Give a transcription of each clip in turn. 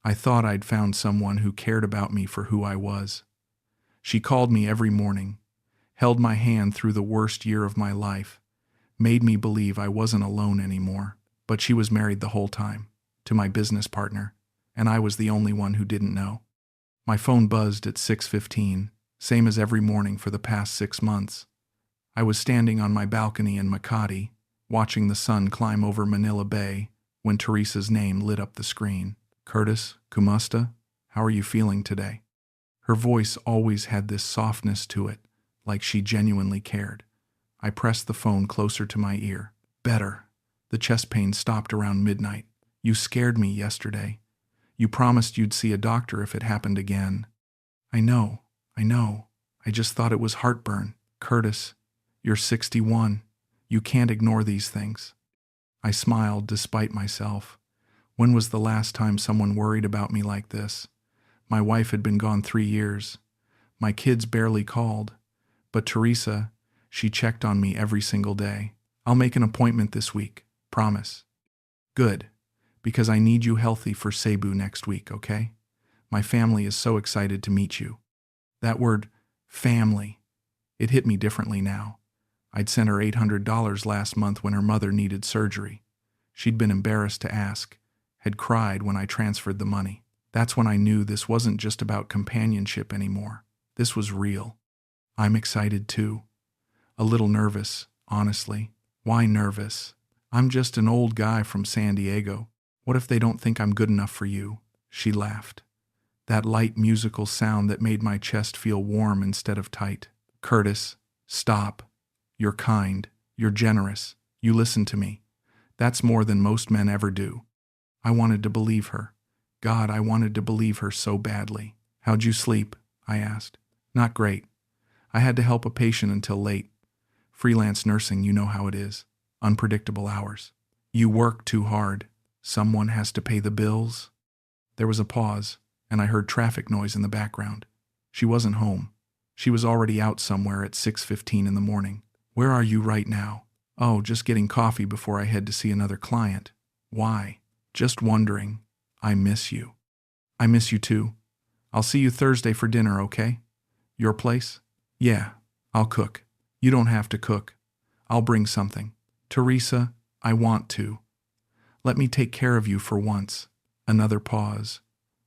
I thought I'd found someone who cared about me for who I was. She called me every morning, held my hand through the worst year of my life, made me believe I wasn't alone anymore. But she was married the whole time, to my business partner, and I was the only one who didn't know. My phone buzzed at 6:15, same as every morning for the past 6 months. I was standing on my balcony in Makati, watching the sun climb over Manila Bay, when Teresa's name lit up the screen. Curtis, Kumusta, how are you feeling today? Her voice always had this softness to it, like she genuinely cared. I pressed the phone closer to my ear. Better. The chest pain stopped around midnight. You scared me yesterday. You promised you'd see a doctor if it happened again. I know. I just thought it was heartburn. Curtis, you're 61. You can't ignore these things. I smiled despite myself. When was the last time someone worried about me like this? My wife had been gone 3 years. My kids barely called. But Teresa, she checked on me every single day. I'll make an appointment this week. Promise. Good. Because I need you healthy for Cebu next week, okay? My family is so excited to meet you. That word, family, it hit me differently now. I'd sent her $800 last month when her mother needed surgery. She'd been embarrassed to ask, had cried when I transferred the money. That's when I knew this wasn't just about companionship anymore. This was real. I'm excited too. A little nervous, honestly. Why nervous? I'm just an old guy from San Diego. What if they don't think I'm good enough for you? She laughed. That light musical sound that made my chest feel warm instead of tight. Curtis, stop. You're kind. You're generous. You listen to me. That's more than most men ever do. I wanted to believe her. God, I wanted to believe her so badly. How'd you sleep? I asked. Not great. I had to help a patient until late. Freelance nursing, you know how it is. Unpredictable hours. You work too hard. Someone has to pay the bills. There was a pause, and I heard traffic noise in the background. She wasn't home. She was already out somewhere at 6:15 in the morning. Where are you right now? Oh, just getting coffee before I head to see another client. Why? Just wondering. I miss you. I miss you too. I'll see you Thursday for dinner, okay? Your place? Yeah, I'll cook. You don't have to cook. I'll bring something. Teresa, I want to. Let me take care of you for once. Another pause.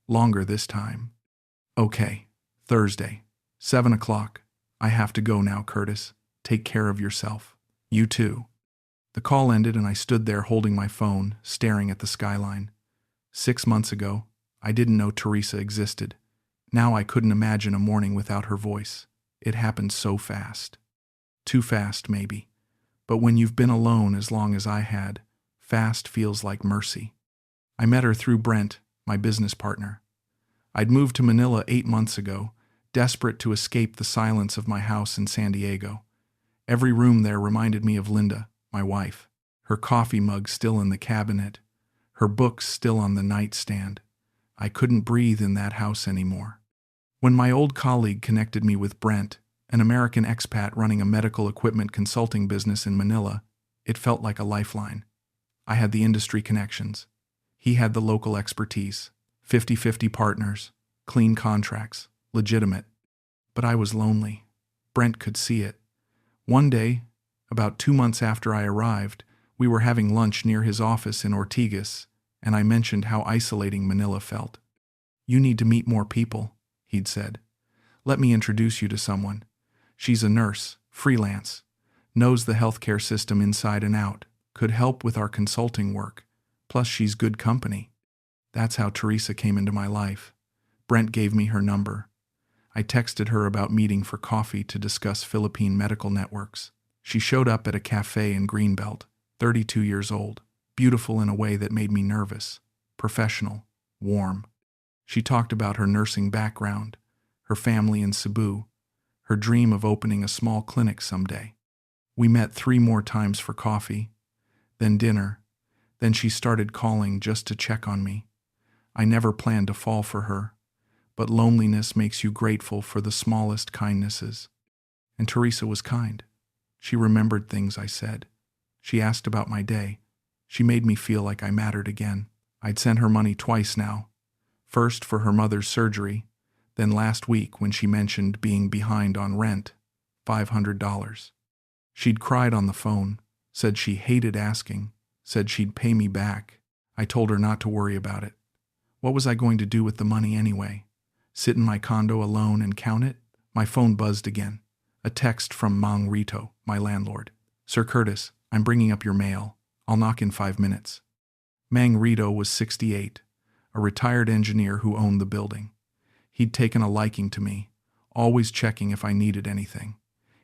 Longer this time. Okay, Thursday, 7 o'clock. I have to go now, Curtis. Take care of yourself. You too. The call ended and I stood there holding my phone, staring at the skyline. 6 months ago, I didn't know Teresa existed. Now I couldn't imagine a morning without her voice. It happened so fast. Too fast, maybe. But when you've been alone as long as I had, fast feels like mercy. I met her through Brent, my business partner. I'd moved to Manila 8 months ago, desperate to escape the silence of my house in San Diego. Every room there reminded me of Linda, my wife. Her coffee mug still in the cabinet, her books still on the nightstand. I couldn't breathe in that house anymore. When my old colleague connected me with Brent, an American expat running a medical equipment consulting business in Manila, it felt like a lifeline. I had the industry connections. He had the local expertise. 50-50 partners, clean contracts, legitimate. But I was lonely. Brent could see it. One day, about 2 months after I arrived, we were having lunch near his office in Ortigas, and I mentioned how isolating Manila felt. You need to meet more people, he'd said. Let me introduce you to someone. She's a nurse, freelance, knows the healthcare system inside and out, could help with our consulting work, plus she's good company. That's how Teresa came into my life. Brent gave me her number. I texted her about meeting for coffee to discuss Philippine medical networks. She showed up at a cafe in Greenbelt, 32 years old, beautiful in a way that made me nervous, professional, warm. She talked about her nursing background, her family in Cebu, her dream of opening a small clinic someday. We met 3 more times for coffee, then dinner, then she started calling just to check on me. I never planned to fall for her, but loneliness makes you grateful for the smallest kindnesses. And Teresa was kind. She remembered things I said. She asked about my day. She made me feel like I mattered again. I'd sent her money twice now. First for her mother's surgery, then last week when she mentioned being behind on rent, $500. She'd cried on the phone, said she hated asking, said she'd pay me back. I told her not to worry about it. What was I going to do with the money anyway? Sit in my condo alone and count it? My phone buzzed again. A text from Mang Rito, my landlord. Sir Curtis, I'm bringing up your mail. I'll knock in 5 minutes. Mang Rito was 68, a retired engineer who owned the building. He'd taken a liking to me, always checking if I needed anything.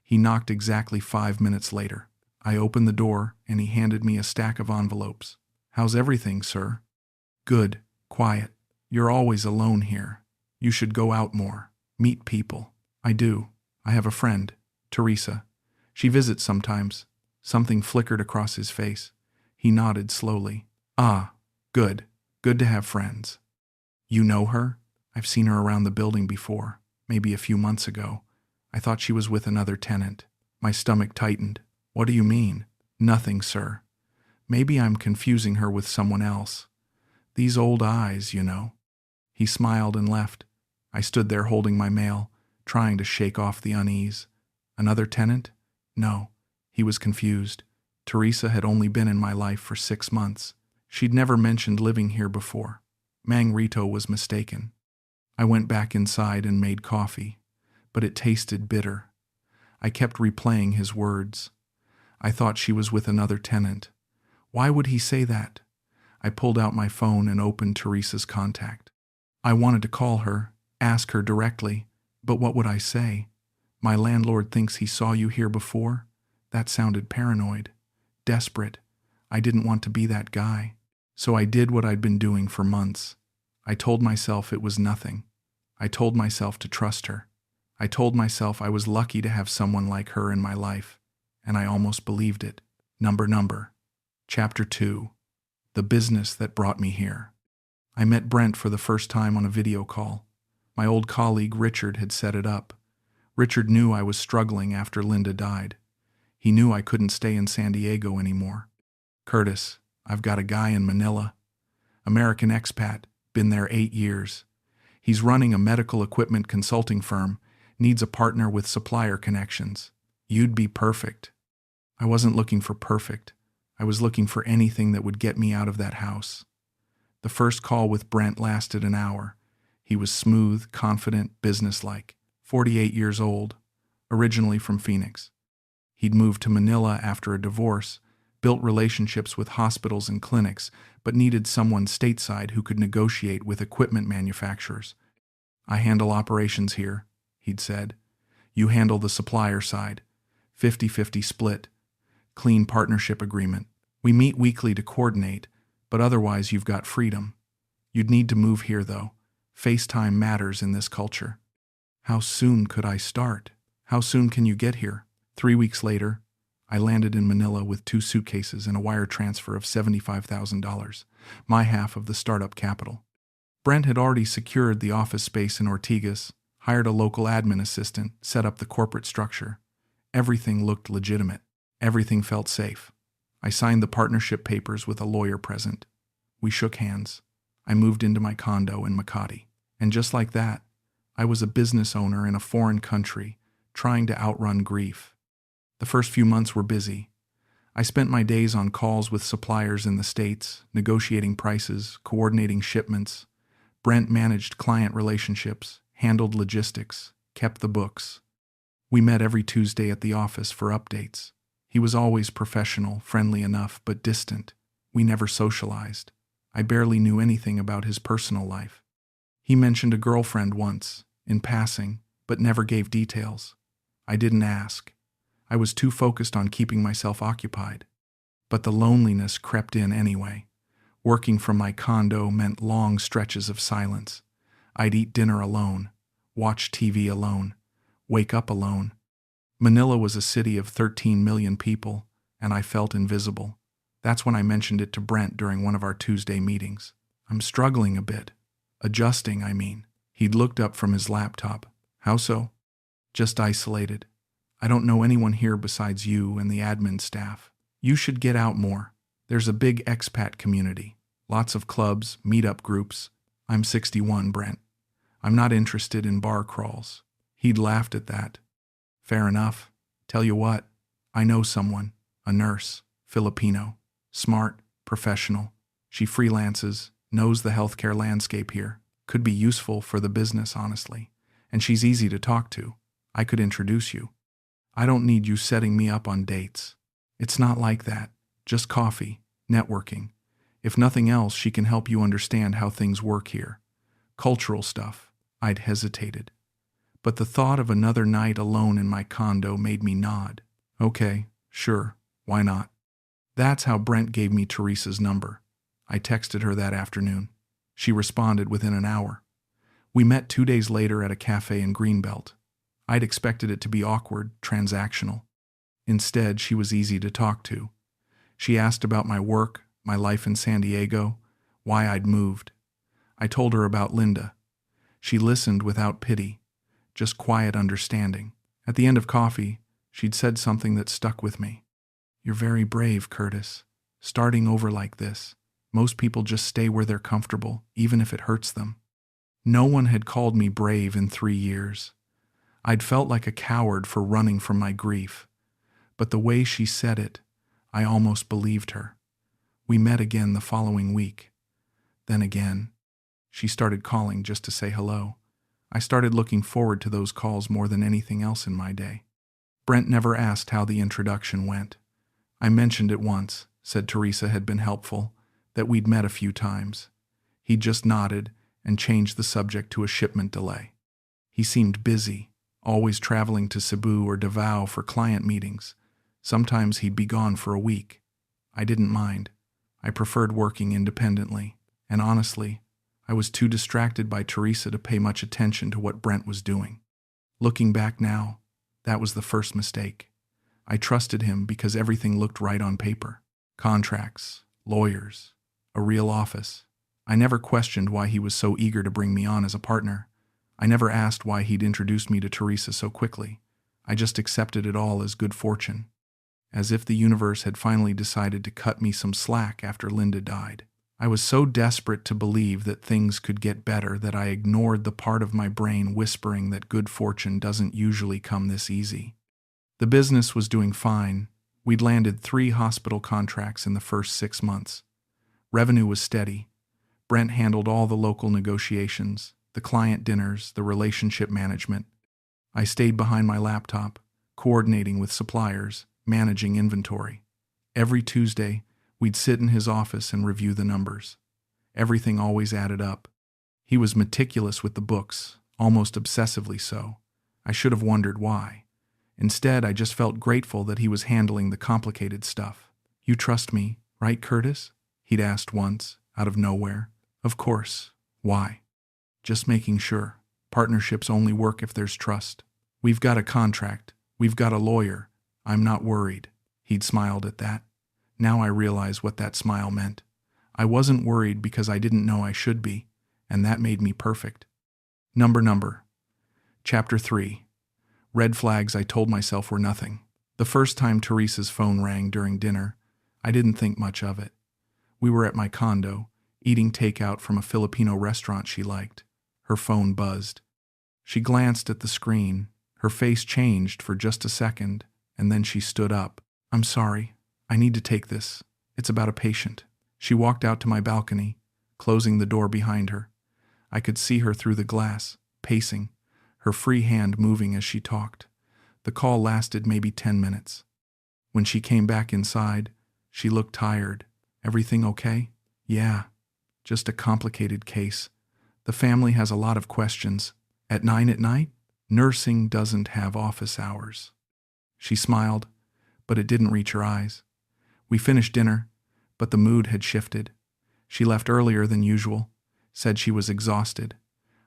He knocked exactly 5 minutes later. I opened the door and he handed me a stack of envelopes. How's everything, sir? Good, quiet. You're always alone here. You should go out more, meet people. I do. I have a friend, Teresa. She visits sometimes. Something flickered across his face. He nodded slowly. Ah, good. Good to have friends. You know her? I've seen her around the building before, maybe a few months ago. I thought she was with another tenant. My stomach tightened. What do you mean? Nothing, sir. Maybe I'm confusing her with someone else. These old eyes, you know. He smiled and left. I stood there holding my mail, trying to shake off the unease. Another tenant? No. He was confused. Teresa had only been in my life for 6 months. She'd never mentioned living here before. Mang Rito was mistaken. I went back inside and made coffee, but it tasted bitter. I kept replaying his words. I thought she was with another tenant. Why would he say that? I pulled out my phone and opened Teresa's contact. I wanted to call her, ask her directly, but what would I say? My landlord thinks he saw you here before? That sounded paranoid, desperate. I didn't want to be that guy. So I did what I'd been doing for months. I told myself it was nothing. I told myself to trust her. I told myself I was lucky to have someone like her in my life, and I almost believed it. Number. Chapter 2. The business that brought me here. I met Brent for the first time on a video call. My old colleague Richard had set it up. Richard knew I was struggling after Linda died. He knew I couldn't stay in San Diego anymore. Curtis, I've got a guy in Manila. American expat, been there 8 years. He's running a medical equipment consulting firm, needs a partner with supplier connections. You'd be perfect. I wasn't looking for perfect. I was looking for anything that would get me out of that house. The first call with Brent lasted an hour. He was smooth, confident, businesslike, 48 years old, originally from Phoenix. He'd moved to Manila after a divorce, built relationships with hospitals and clinics, but needed someone stateside who could negotiate with equipment manufacturers. I handle operations here, he'd said. You handle the supplier side. 50-50 split. Clean partnership agreement. We meet weekly to coordinate, but otherwise you've got freedom. You'd need to move here, though. FaceTime matters in this culture. How soon could I start? How soon can you get here? 3 weeks later, I landed in Manila with 2 suitcases and a wire transfer of $75,000, my half of the startup capital. Brent had already secured the office space in Ortigas, hired a local admin assistant, set up the corporate structure. Everything looked legitimate. Everything felt safe. I signed the partnership papers with a lawyer present. We shook hands. I moved into my condo in Makati. And just like that, I was a business owner in a foreign country, trying to outrun grief. The first few months were busy. I spent my days on calls with suppliers in the States, negotiating prices, coordinating shipments. Brent managed client relationships, handled logistics, kept the books. We met every Tuesday at the office for updates. He was always professional, friendly enough, but distant. We never socialized. I barely knew anything about his personal life. He mentioned a girlfriend once, in passing, but never gave details. I didn't ask. I was too focused on keeping myself occupied. But the loneliness crept in anyway. Working from my condo meant long stretches of silence. I'd eat dinner alone, watch TV alone, wake up alone. Manila was a city of 13 million people, and I felt invisible. That's when I mentioned it to Brent during one of our Tuesday meetings. I'm struggling a bit. Adjusting, I mean. He'd looked up from his laptop. How so? Just isolated. I don't know anyone here besides you and the admin staff. You should get out more. There's a big expat community. Lots of clubs, meetup groups. I'm 61, Brent. I'm not interested in bar crawls. He'd laughed at that. Fair enough. Tell you what, I know someone, a nurse, Filipino, smart, professional. She freelances, knows the healthcare landscape here, could be useful for the business, honestly. And she's easy to talk to. I could introduce you. I don't need you setting me up on dates. It's not like that. Just coffee, networking. If nothing else, she can help you understand how things work here. Cultural stuff. I'd hesitated. But the thought of another night alone in my condo made me nod. Okay, sure, why not? That's how Brent gave me Teresa's number. I texted her that afternoon. She responded within an hour. We met 2 days later at a cafe in Greenbelt. I'd expected it to be awkward, transactional. Instead, she was easy to talk to. She asked about my work, my life in San Diego, why I'd moved. I told her about Linda. She listened without pity, just quiet understanding. At the end of coffee, she'd said something that stuck with me. You're very brave, Curtis. Starting over like this. Most people just stay where they're comfortable, even if it hurts them. No one had called me brave in 3 years. I'd felt like a coward for running from my grief. But the way she said it, I almost believed her. We met again the following week. Then again. She started calling just to say hello. I started looking forward to those calls more than anything else in my day. Brent never asked how the introduction went. I mentioned it once, said Teresa had been helpful, that we'd met a few times. He just nodded and changed the subject to a shipment delay. He seemed busy, always traveling to Cebu or Davao for client meetings. Sometimes he'd be gone for a week. I didn't mind. I preferred working independently, and honestly, I was too distracted by Teresa to pay much attention to what Brent was doing. Looking back now, that was the first mistake. I trusted him because everything looked right on paper. Contracts, lawyers, a real office. I never questioned why he was so eager to bring me on as a partner. I never asked why he'd introduced me to Teresa so quickly. I just accepted it all as good fortune. As if the universe had finally decided to cut me some slack after Linda died. I was so desperate to believe that things could get better that I ignored the part of my brain whispering that good fortune doesn't usually come this easy. The business was doing fine. We'd landed 3 hospital contracts in the first 6 months. Revenue was steady. Brent handled all the local negotiations, the client dinners, the relationship management. I stayed behind my laptop, coordinating with suppliers, managing inventory. Every Tuesday, we'd sit in his office and review the numbers. Everything always added up. He was meticulous with the books, almost obsessively so. I should have wondered why. Instead, I just felt grateful that he was handling the complicated stuff. You trust me, right, Curtis? He'd asked once, out of nowhere. Of course. Why? Just making sure. Partnerships only work if there's trust. We've got a contract. We've got a lawyer. I'm not worried. He'd smiled at that. Now I realize what that smile meant. I wasn't worried because I didn't know I should be, and that made me perfect. Number. Chapter 3. Red flags I told myself were nothing. The first time Teresa's phone rang during dinner, I didn't think much of it. We were at my condo, eating takeout from a Filipino restaurant she liked. Her phone buzzed. She glanced at the screen. Her face changed for just a second, and then she stood up. I'm sorry. I need to take this. It's about a patient. She walked out to my balcony, closing the door behind her. I could see her through the glass, pacing, her free hand moving as she talked. The call lasted maybe 10 minutes. When she came back inside, she looked tired. Everything okay? Yeah, just a complicated case. The family has a lot of questions. At 9 at night? Nursing doesn't have office hours. She smiled, but it didn't reach her eyes. We finished dinner, but the mood had shifted. She left earlier than usual, said she was exhausted.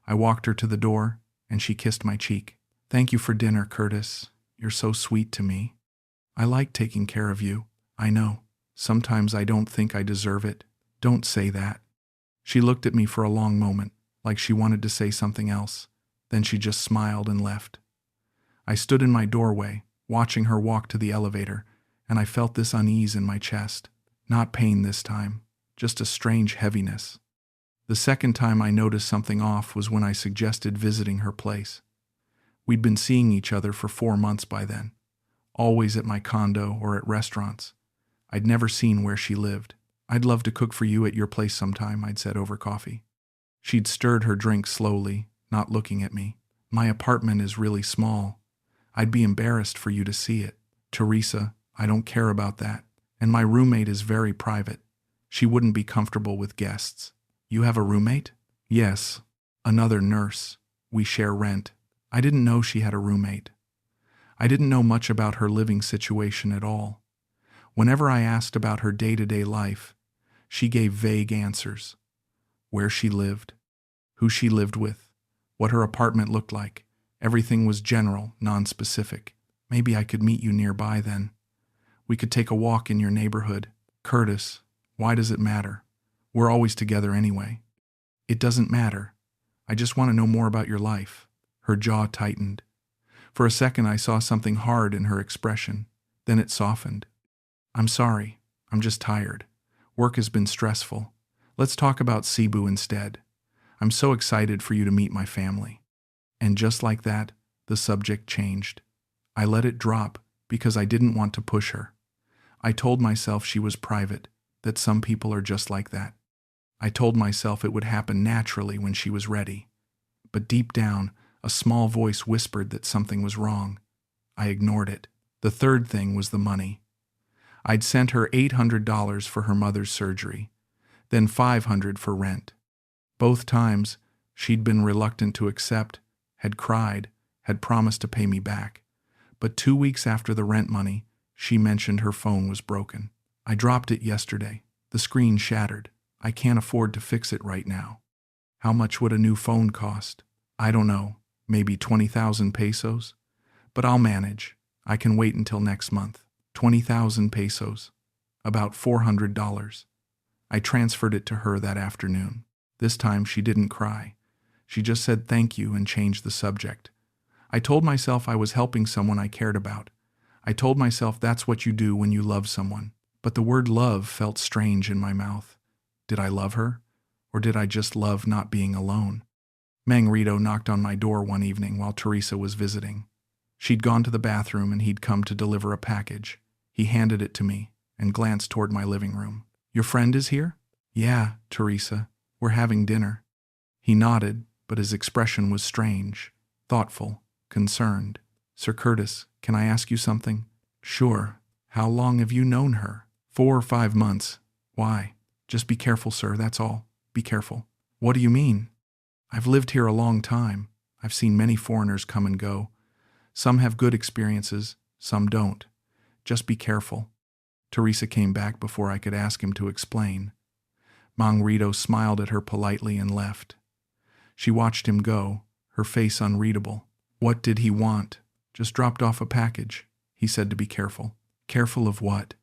I walked her to the door, and she kissed my cheek. Thank you for dinner, Curtis. You're so sweet to me. I like taking care of you. I know. Sometimes I don't think I deserve it. Don't say that. She looked at me for a long moment, like she wanted to say something else. Then she just smiled and left. I stood in my doorway, watching her walk to the elevator, and I felt this unease in my chest. Not pain this time, just a strange heaviness. The second time I noticed something off was when I suggested visiting her place. We'd been seeing each other for 4 months by then, always at my condo or at restaurants. I'd never seen where she lived. "I'd love to cook for you at your place sometime," I'd said over coffee. She'd stirred her drink slowly, not looking at me. "My apartment is really small. I'd be embarrassed for you to see it." "Teresa, I don't care about that. And my roommate is very private. She wouldn't be comfortable with guests." "You have a roommate?" "Yes. Another nurse. We share rent." I didn't know she had a roommate. I didn't know much about her living situation at all. Whenever I asked about her day-to-day life, she gave vague answers. Where she lived, who she lived with, what her apartment looked like. Everything was general, non-specific. "Maybe I could meet you nearby then. We could take a walk in your neighborhood." "Curtis, why does it matter? We're always together anyway." "It doesn't matter. I just want to know more about your life." Her jaw tightened. For a second I saw something hard in her expression. Then it softened. "I'm sorry. I'm just tired. Work has been stressful. Let's talk about Cebu instead. I'm so excited for you to meet my family." And just like that, the subject changed. I let it drop because I didn't want to push her. I told myself she was private, that some people are just like that. I told myself it would happen naturally when she was ready. But deep down, a small voice whispered that something was wrong. I ignored it. The third thing was the money. I'd sent her $800 for her mother's surgery, then $500 for rent. Both times, she'd been reluctant to accept, had cried, had promised to pay me back. But 2 weeks after the rent money, she mentioned her phone was broken. "I dropped it yesterday. The screen shattered. I can't afford to fix it right now." "How much would a new phone cost?" "I don't know. Maybe 20,000 pesos? But I'll manage. I can wait until next month." 20,000 pesos. About $400. I transferred it to her that afternoon. This time she didn't cry. She just said thank you and changed the subject. I told myself I was helping someone I cared about. I told myself that's what you do when you love someone. But the word love felt strange in my mouth. Did I love her? Or did I just love not being alone? Mangrito knocked on my door one evening while Teresa was visiting. She'd gone to the bathroom and he'd come to deliver a package. He handed it to me and glanced toward my living room. "Your friend is here?" "Yeah, Teresa. We're having dinner." He nodded, but his expression was strange, thoughtful, concerned. "Sir Curtis, can I ask you something?" "Sure. How long have you known her?" 4 or 5 months. "Why?" "Just be careful, sir, that's all. Be careful." "What do you mean?" "I've lived here a long time. I've seen many foreigners come and go. Some have good experiences, some don't. Just be careful." Teresa came back before I could ask him to explain. Mangrito smiled at her politely and left. She watched him go, her face unreadable. What did he want? "Just dropped off a package," he said, to be careful. "Careful of what?"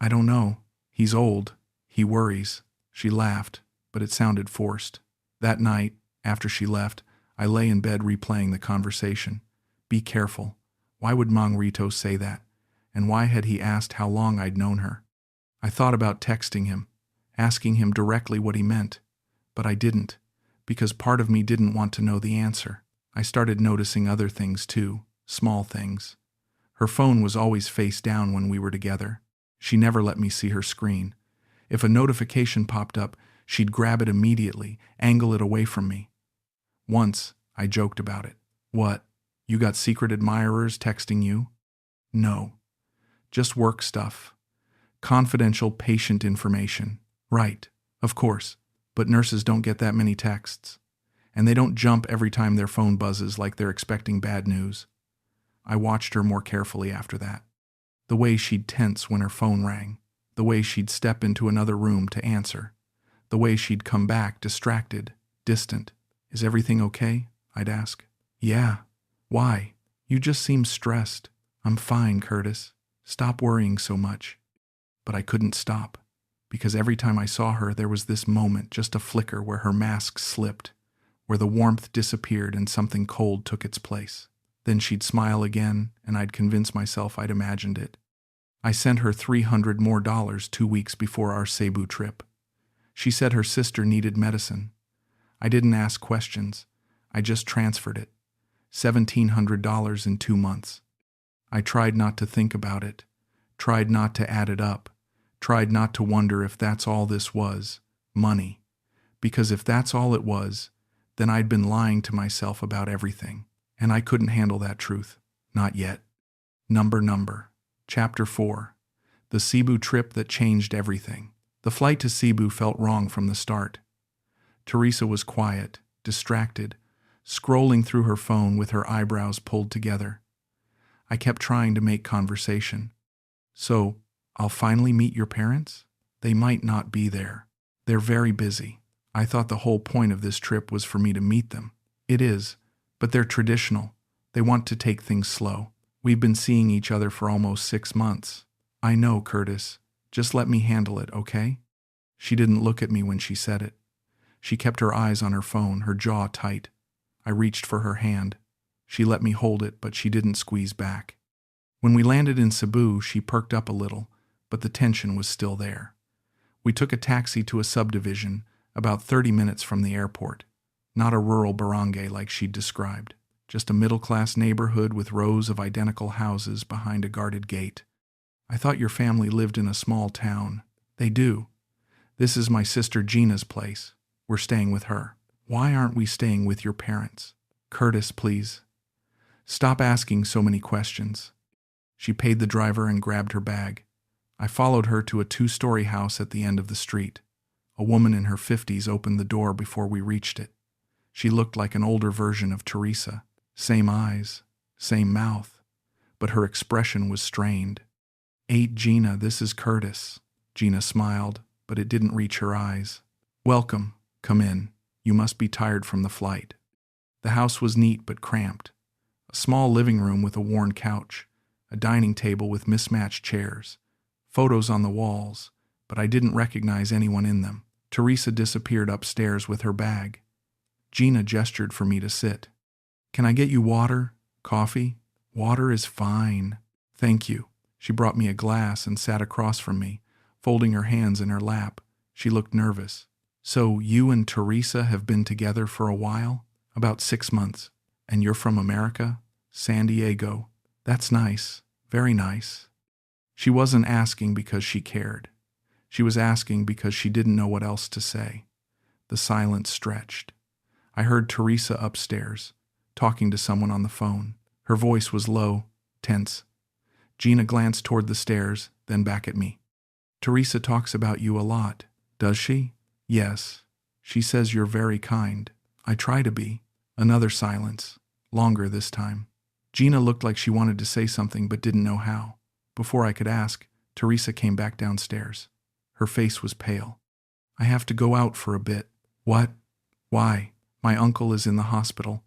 "I don't know. He's old. He worries." She laughed, but it sounded forced. That night, after she left, I lay in bed replaying the conversation. Be careful. Why would Mangrito say that? And why had he asked how long I'd known her? I thought about texting him, asking him directly what he meant. But I didn't, because part of me didn't want to know the answer. I started noticing other things too, small things. Her phone was always face down when we were together. She never let me see her screen. If a notification popped up, she'd grab it immediately, angle it away from me. Once, I joked about it. "What? You got secret admirers texting you?" "No. Just work stuff. Confidential patient information." "Right. Of course. But nurses don't get that many texts. And they don't jump every time their phone buzzes like they're expecting bad news." I watched her more carefully after that. The way she'd tense when her phone rang. The way she'd step into another room to answer. The way she'd come back distracted, distant. "Is everything okay?" I'd ask. "Yeah. Why? You just seem stressed." "I'm fine, Curtis. Stop worrying so much." But I couldn't stop, because every time I saw her there was this moment, just a flicker, where her mask slipped, where the warmth disappeared and something cold took its place. Then she'd smile again, and I'd convince myself I'd imagined it. I sent her $300 more 2 weeks before our Cebu trip. She said her sister needed medicine. I didn't ask questions. I just transferred it. $1,700 in 2 months. I tried not to think about it, tried not to add it up, tried not to wonder if that's all this was, money. Because if that's all it was, then I'd been lying to myself about everything, and I couldn't handle that truth. Not yet. Number. Chapter 4. The Cebu trip that changed everything. The flight to Cebu felt wrong from the start. Teresa was quiet, distracted, scrolling through her phone with her eyebrows pulled together. I kept trying to make conversation. So, I'll finally meet your parents? They might not be there. They're very busy. I thought the whole point of this trip was for me to meet them. It is, but they're traditional. They want to take things slow. We've been seeing each other for almost 6 months. I know, Curtis. Just let me handle it, okay? She didn't look at me when she said it. She kept her eyes on her phone, her jaw tight. I reached for her hand. She let me hold it, but she didn't squeeze back. When we landed in Cebu, she perked up a little, but the tension was still there. We took a taxi to a subdivision, about 30 minutes from the airport. Not a rural barangay like she'd described, just a middle-class neighborhood with rows of identical houses behind a guarded gate. I thought your family lived in a small town. They do. This is my sister Gina's place. We're staying with her. Why aren't we staying with your parents? Curtis, please. Stop asking so many questions. She paid the driver and grabbed her bag. I followed her to a 2-story house at the end of the street. A woman in her 50s opened the door before we reached it. She looked like an older version of Teresa. Same eyes, same mouth, but her expression was strained. Gina, this is Curtis. Gina smiled, but it didn't reach her eyes. Welcome. Come in. You must be tired from the flight. The house was neat but cramped. A small living room with a worn couch, a dining table with mismatched chairs, photos on the walls, but I didn't recognize anyone in them. Teresa disappeared upstairs with her bag. Gina gestured for me to sit. Can I get you water? Coffee? Water is fine. Thank you. She brought me a glass and sat across from me, folding her hands in her lap. She looked nervous. So you and Teresa have been together for a while? About 6 months. And you're from America? San Diego. That's nice. Very nice. She wasn't asking because she cared. She was asking because she didn't know what else to say. The silence stretched. I heard Teresa upstairs, talking to someone on the phone. Her voice was low, tense. Gina glanced toward the stairs, then back at me. Teresa talks about you a lot. Does she? Yes. She says you're very kind. I try to be. Another silence. Longer this time. Gina looked like she wanted to say something but didn't know how. Before I could ask, Teresa came back downstairs. Her face was pale. I have to go out for a bit. What? Why? My uncle is in the hospital.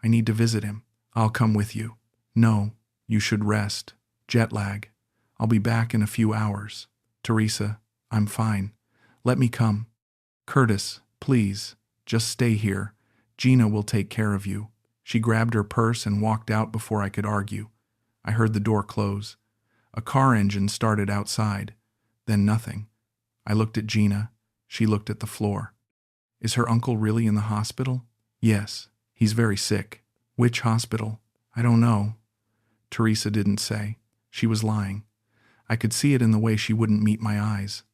I need to visit him. I'll come with you. No, you should rest. Jet lag. I'll be back in a few hours. Teresa, I'm fine. Let me come. Curtis, please, just stay here. Gina will take care of you. She grabbed her purse and walked out before I could argue. I heard the door close. A car engine started outside. Then nothing. I looked at Gina. She looked at the floor. Is her uncle really in the hospital? Yes, he's very sick. Which hospital? I don't know. Teresa didn't say. She was lying. I could see it in the way she wouldn't meet my eyes.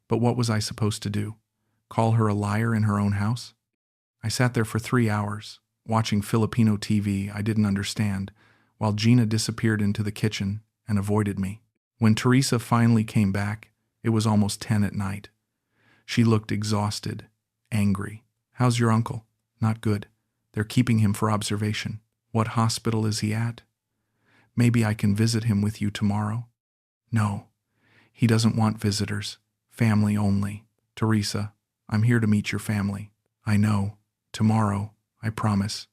But what was I supposed to do? Call her a liar in her own house? I sat there for 3 hours, watching Filipino TV I didn't understand, while Gina disappeared into the kitchen and avoided me. When Teresa finally came back, it was almost 10 at night. She looked exhausted, angry. How's your uncle? Not good. They're keeping him for observation. What hospital is he at? Maybe I can visit him with you tomorrow? No. He doesn't want visitors. Family only. Teresa, I'm here to meet your family. I know. Tomorrow, I promise.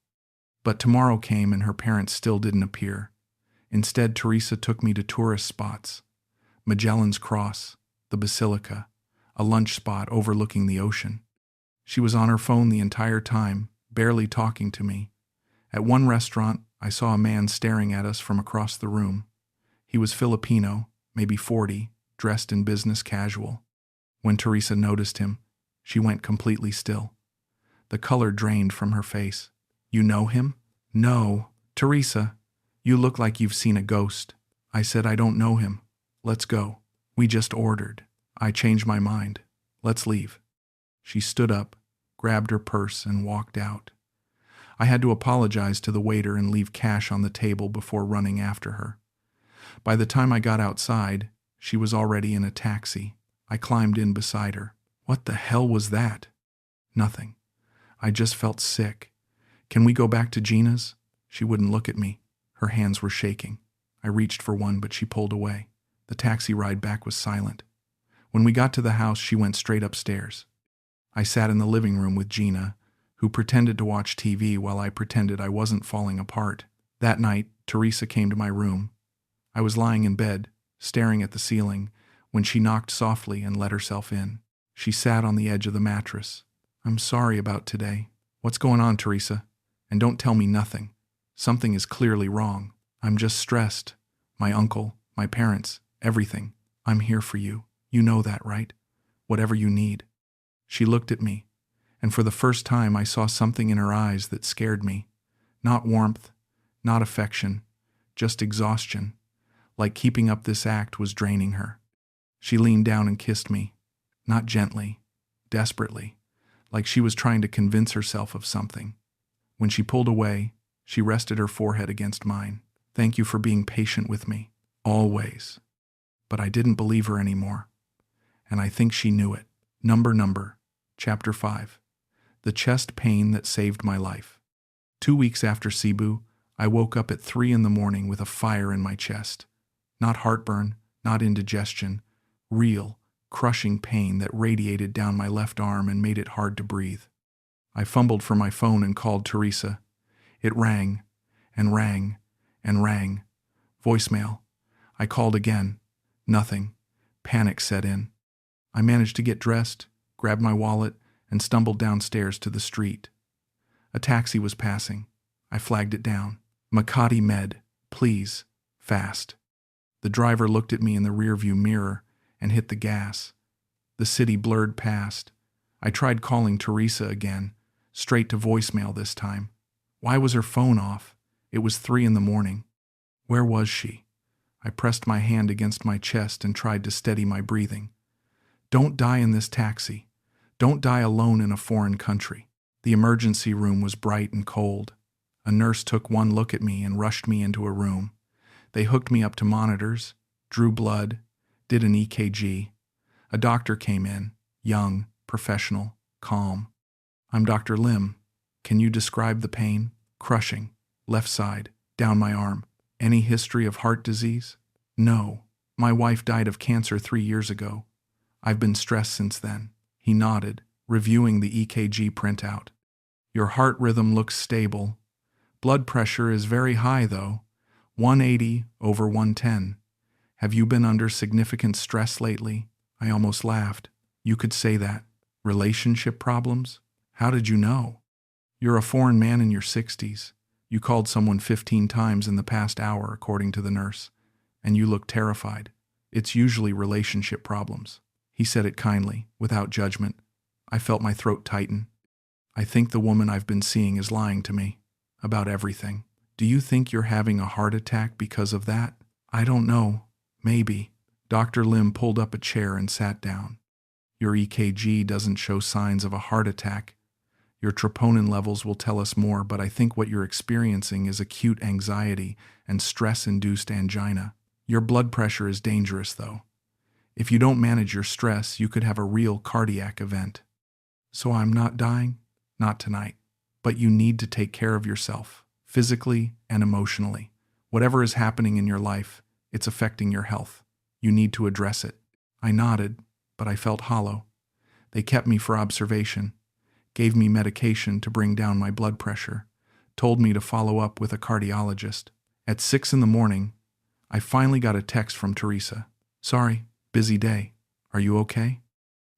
But tomorrow came and her parents still didn't appear. Instead, Teresa took me to tourist spots. Magellan's Cross, the Basilica, a lunch spot overlooking the ocean. She was on her phone the entire time, barely talking to me. At one restaurant, I saw a man staring at us from across the room. He was Filipino, maybe 40, dressed in business casual. When Teresa noticed him, she went completely still. The color drained from her face. You know him? No. Teresa, you look like you've seen a ghost. I said, I don't know him. Let's go. We just ordered. I changed my mind. Let's leave. She stood up, grabbed her purse, and walked out. I had to apologize to the waiter and leave cash on the table before running after her. By the time I got outside, she was already in a taxi. I climbed in beside her. What the hell was that? Nothing. I just felt sick. Can we go back to Gina's? She wouldn't look at me. Her hands were shaking. I reached for one, but she pulled away. The taxi ride back was silent. When we got to the house, she went straight upstairs. I sat in the living room with Gina, who pretended to watch TV while I pretended I wasn't falling apart. That night, Teresa came to my room. I was lying in bed, staring at the ceiling, when she knocked softly and let herself in. She sat on the edge of the mattress. I'm sorry about today. What's going on, Teresa? And don't tell me nothing. Something is clearly wrong. I'm just stressed. My uncle, my parents, everything. I'm here for you. You know that, right? Whatever you need. She looked at me, and for the first time I saw something in her eyes that scared me. Not warmth, not affection, just exhaustion, like keeping up this act was draining her. She leaned down and kissed me, not gently, desperately, like she was trying to convince herself of something. When she pulled away, she rested her forehead against mine. Thank you for being patient with me, always. But I didn't believe her anymore, and I think she knew it. Number, Chapter 5. The chest pain that saved my life. 2 weeks after Cebu, I woke up at 3 a.m. with a fire in my chest. Not heartburn, not indigestion, real, crushing pain that radiated down my left arm and made it hard to breathe. I fumbled for my phone and called Teresa. It rang, and rang, and rang. Voicemail. I called again. Nothing. Panic set in. I managed to get dressed, grabbed my wallet, and stumbled downstairs to the street. A taxi was passing. I flagged it down. Makati Med, please, fast. The driver looked at me in the rearview mirror and hit the gas. The city blurred past. I tried calling Teresa again, straight to voicemail this time. Why was her phone off? It was 3 a.m. Where was she? I pressed my hand against my chest and tried to steady my breathing. Don't die in this taxi. Don't die alone in a foreign country. The emergency room was bright and cold. A nurse took one look at me and rushed me into a room. They hooked me up to monitors, drew blood, did an EKG. A doctor came in, young, professional, calm. I'm Dr. Lim. Can you describe the pain? Crushing, left side, down my arm. Any history of heart disease? No. My wife died of cancer 3 years ago. I've been stressed since then. He nodded, reviewing the EKG printout. Your heart rhythm looks stable. Blood pressure is very high, though. 180/110. Have you been under significant stress lately? I almost laughed. You could say that. Relationship problems? How did you know? You're a foreign man in your 60s. You called someone 15 times in the past hour, according to the nurse. And you look terrified. It's usually relationship problems. He said it kindly, without judgment. I felt my throat tighten. I think the woman I've been seeing is lying to me. About everything. Do you think you're having a heart attack because of that? I don't know. Maybe. Dr. Lim pulled up a chair and sat down. Your EKG doesn't show signs of a heart attack. Your troponin levels will tell us more, but I think what you're experiencing is acute anxiety and stress-induced angina. Your blood pressure is dangerous, though. If you don't manage your stress, you could have a real cardiac event. So I'm not dying? Not tonight. But you need to take care of yourself, physically and emotionally. Whatever is happening in your life, it's affecting your health. You need to address it. I nodded, but I felt hollow. They kept me for observation, gave me medication to bring down my blood pressure, told me to follow up with a cardiologist. At 6 a.m, I finally got a text from Teresa. Sorry, busy day. Are you okay?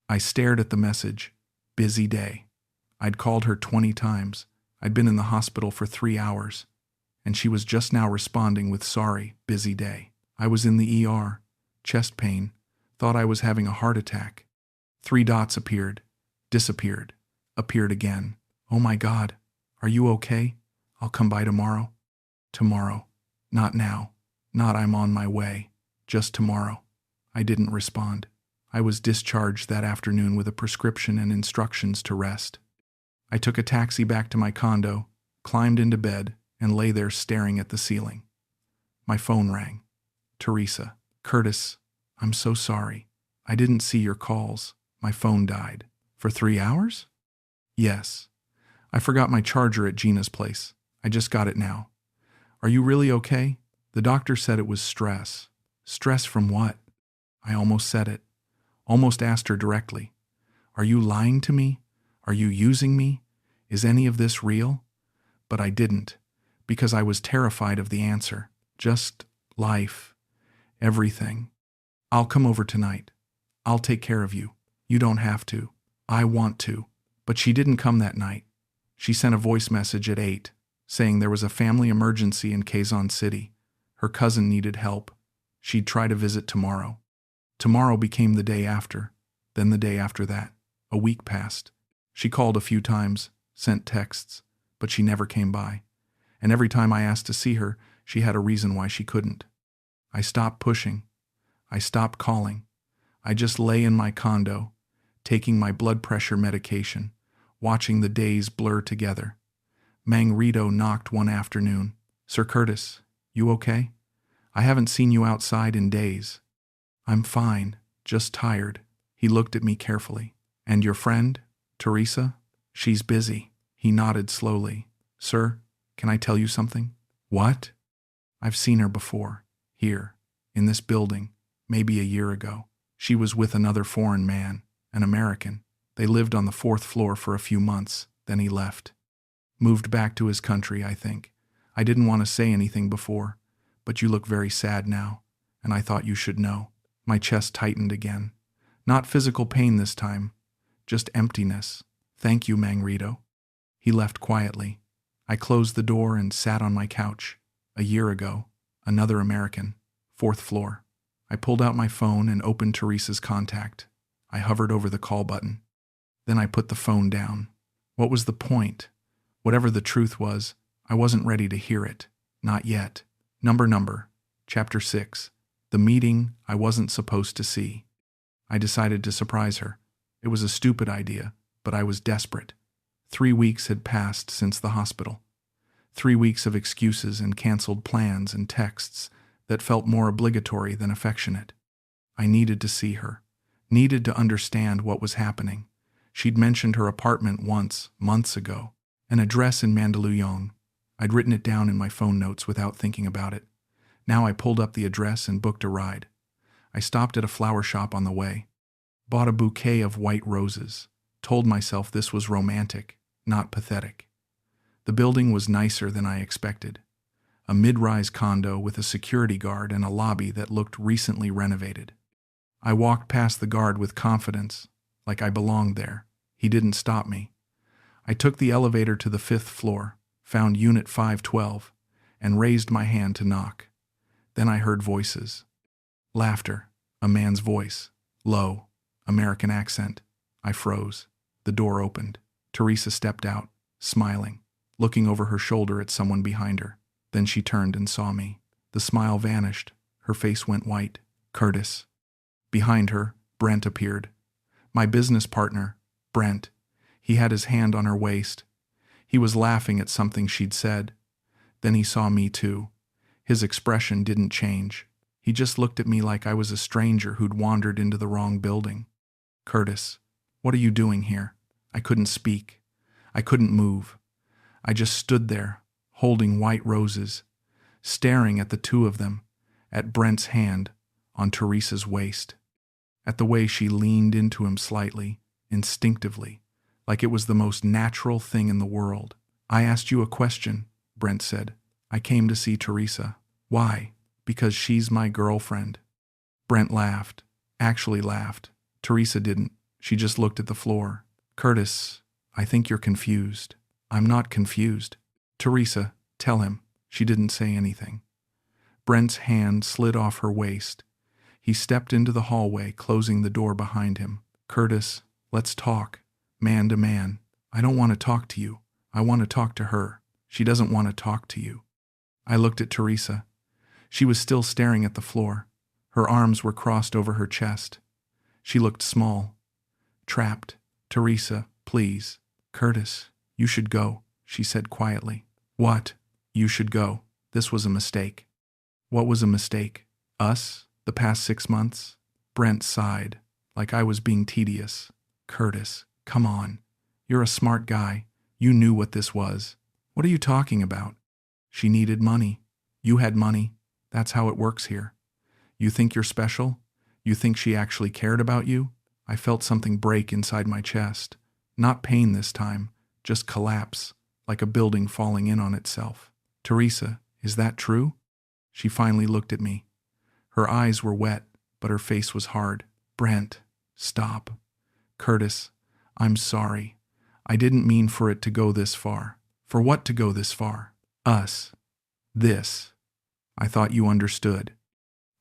I stared at the message. Busy day. I'd called her 20 times. I'd been in the hospital for 3 hours. And she was just now responding with sorry, busy day. I was in the ER. Chest pain. Thought I was having a heart attack. 3 dots appeared. Disappeared. Appeared again. "Oh my God, are you okay? I'll come by tomorrow." "Tomorrow. Not now. Not I'm on my way. Just tomorrow." I didn't respond. I was discharged that afternoon with a prescription and instructions to rest. I took a taxi back to my condo, climbed into bed, and lay there staring at the ceiling. My phone rang. "Teresa." "Curtis, I'm so sorry. I didn't see your calls. My phone died." "For 3 hours?" "Yes. I forgot my charger at Gina's place. I just got it now." "Are you really okay?" "The doctor said it was stress." "Stress from what?" I almost said it. Almost asked her directly. "Are you lying to me? Are you using me? Is any of this real?" But I didn't, because I was terrified of the answer. Just life. Everything. "I'll come over tonight. I'll take care of you. You don't have to. I want to." But she didn't come that night. She sent a voice message at 8, saying there was a family emergency in Quezon City. Her cousin needed help. She'd try to visit tomorrow. Tomorrow became the day after, then the day after that. A week passed. She called a few times, sent texts, but she never came by. And every time I asked to see her, she had a reason why she couldn't. I stopped pushing. I stopped calling. I just lay in my condo, taking my blood pressure medication, watching the days blur together. Mangrito knocked one afternoon. "Sir Curtis, you okay? I haven't seen you outside in days." "I'm fine, just tired." He looked at me carefully. "And your friend, Teresa?" "She's busy." He nodded slowly. "Sir, can I tell you something?" "What?" "I've seen her before. Here, in this building, maybe a year ago. She was with another foreign man, an American. They lived on the 4th floor for a few months, then he left. Moved back to his country, I think. I didn't want to say anything before, but you look very sad now, and I thought you should know." My chest tightened again. Not physical pain this time, just emptiness. "Thank you, Mangrito." He left quietly. I closed the door and sat on my couch. A year ago, another American, 4th floor. I pulled out my phone and opened Teresa's contact. I hovered over the call button. Then I put the phone down. What was the point? Whatever the truth was, I wasn't ready to hear it. Not yet. Number. Chapter 6. The meeting I wasn't supposed to see. I decided to surprise her. It was a stupid idea, but I was desperate. 3 weeks had passed since the hospital. 3 weeks of excuses and canceled plans and texts that felt more obligatory than affectionate. I needed to see her. Needed to understand what was happening. She'd mentioned her apartment once, months ago. An address in Mandaluyong. I'd written it down in my phone notes without thinking about it. Now I pulled up the address and booked a ride. I stopped at a flower shop on the way. Bought a bouquet of white roses. Told myself this was romantic, not pathetic. The building was nicer than I expected. A mid-rise condo with a security guard and a lobby that looked recently renovated. I walked past the guard with confidence, like I belonged there. He didn't stop me. I took the elevator to the 5th floor, found unit 512, and raised my hand to knock. Then I heard voices. Laughter. A man's voice. Low. American accent. I froze. The door opened. Teresa stepped out, smiling, looking over her shoulder at someone behind her. Then she turned and saw me. The smile vanished. Her face went white. "Curtis." Behind her, Brent appeared. My business partner, Brent. He had his hand on her waist. He was laughing at something she'd said. Then he saw me too. His expression didn't change. He just looked at me like I was a stranger who'd wandered into the wrong building. "Curtis, what are you doing here?" I couldn't speak. I couldn't move. I just stood there, holding white roses, staring at the two of them, at Brent's hand on Teresa's waist, at the way she leaned into him slightly, instinctively, like it was the most natural thing in the world. "I asked you a question," Brent said. "I came to see Teresa." "Why?" "Because she's my girlfriend." Brent laughed. Actually laughed. Teresa didn't. She just looked at the floor. "Curtis, I think you're confused." "I'm not confused." "Teresa, tell him." She didn't say anything. Brent's hand slid off her waist. He stepped into the hallway, closing the door behind him. "Curtis, let's talk. Man to man." "I don't want to talk to you." I want to talk to her. She doesn't want to talk to you. I looked at Teresa. She was still staring at the floor. Her arms were crossed over her chest. She looked small, trapped. Teresa, please. Curtis, you should go, she said quietly. What? You should go. This was a mistake. What was a mistake? Us? The past 6 months? Brent sighed, like I was being tedious. Curtis, come on. You're a smart guy. You knew what this was. What are you talking about? She needed money. You had money. That's how it works here. You think you're special? You think she actually cared about you? I felt something break inside my chest. Not pain this time, just collapse, like a building falling in on itself. Teresa, is that true? She finally looked at me. Her eyes were wet, but her face was hard. Brent, stop. Curtis, I'm sorry. I didn't mean for it to go this far. For what to go this far? Us. This. I thought you understood.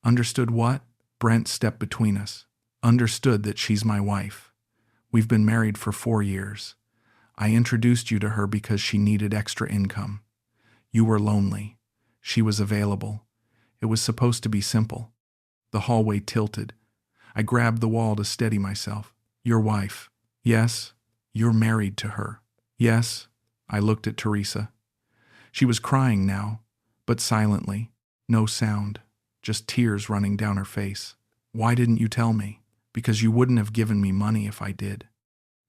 Understood what? Brent stepped between us. Understood that she's my wife. We've been married for 4 years. I introduced you to her because she needed extra income. You were lonely. She was available. It was supposed to be simple. The hallway tilted. I grabbed the wall to steady myself. Your wife. Yes, you're married to her. Yes. I looked at Teresa. She was crying now, but silently. No sound, just tears running down her face. Why didn't you tell me? Because you wouldn't have given me money if I did.